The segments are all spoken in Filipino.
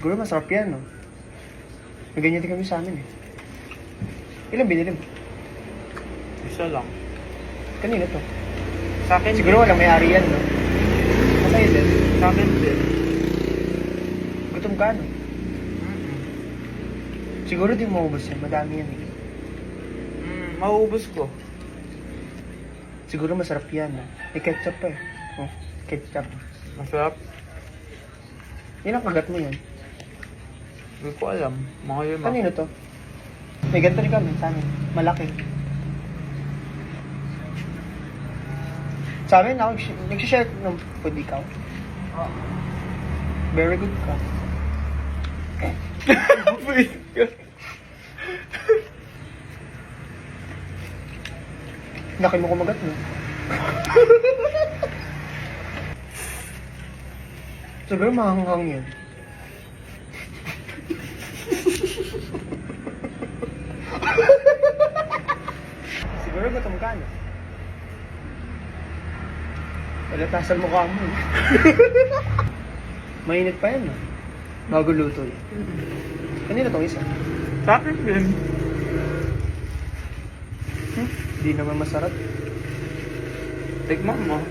Siguro masarap yan, no? May ganyan din kami sa amin, eh. Ilan binili mo? Isa lang. Kanina to. Sa akin Siguro walang may-ari yan, no? Masaya din. Sa akin din. Gutom ka, no? Siguro di mo maubos yan. Madami yan, eh. Mauubos ko. Siguro masarap yan, no? May ketchup pa, eh. Oh, ketchup. Masarap. Yan ang kagat mo yan. Hindi ko alam. Mga lima. Kanino to? May ganito rin kami sa amin. Malaki. Sa amin, ako nagsishare ng food ikaw. Very good ka. Laki mo kumagat, no? Siguro mahanghang yun. Siguro gutom ka, no? Palatasan mo ka mo, eh. Mainit pa yan, no? Bago luto, eh. Kanina tong isa. Sa akin din. Di naman masarap. Tikman mo.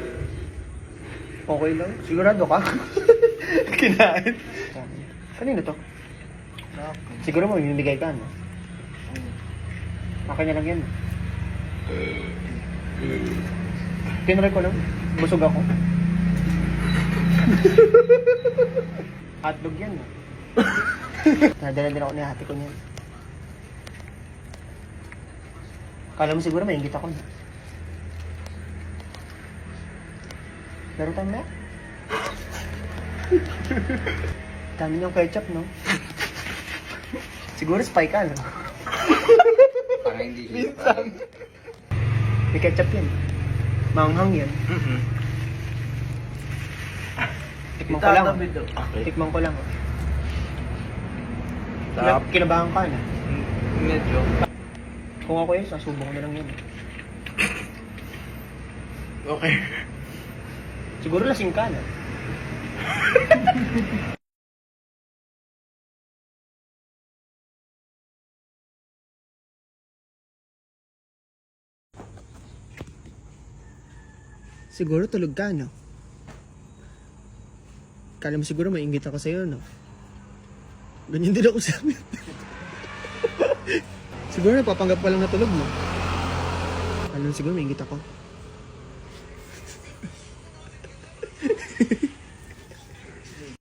Okay lang. Sigurado ka? Kinain. Kanino to? Siguro mo, minibigay ka, no? Akin na lang yan. Tinry ko lang. Busog ako. Hotdog yan, no? Nadala din ako ni ate ko niyan. Kala mo siguro may ingit ako, no? Laro tayo na? Dami niyang ketchup, no? Siguro spy ka, no? Para hindi siya. Minsan. May ketchup yan. Manghang yan. Tikman ko lang. Okay. Tikman ko lang. Sarap. Kinabahan ka na. Medyo. Kung ako yun, sasubok ko na lang yun. Okay. Siguro lasing ka na. Siguro tulog ka, no? Kala mo siguro maingit ako sa'yo, no? Ganyan din ako sa amin. Siguro napapanggap ka lang na tulog, no? Kala mo siguro maingit ako.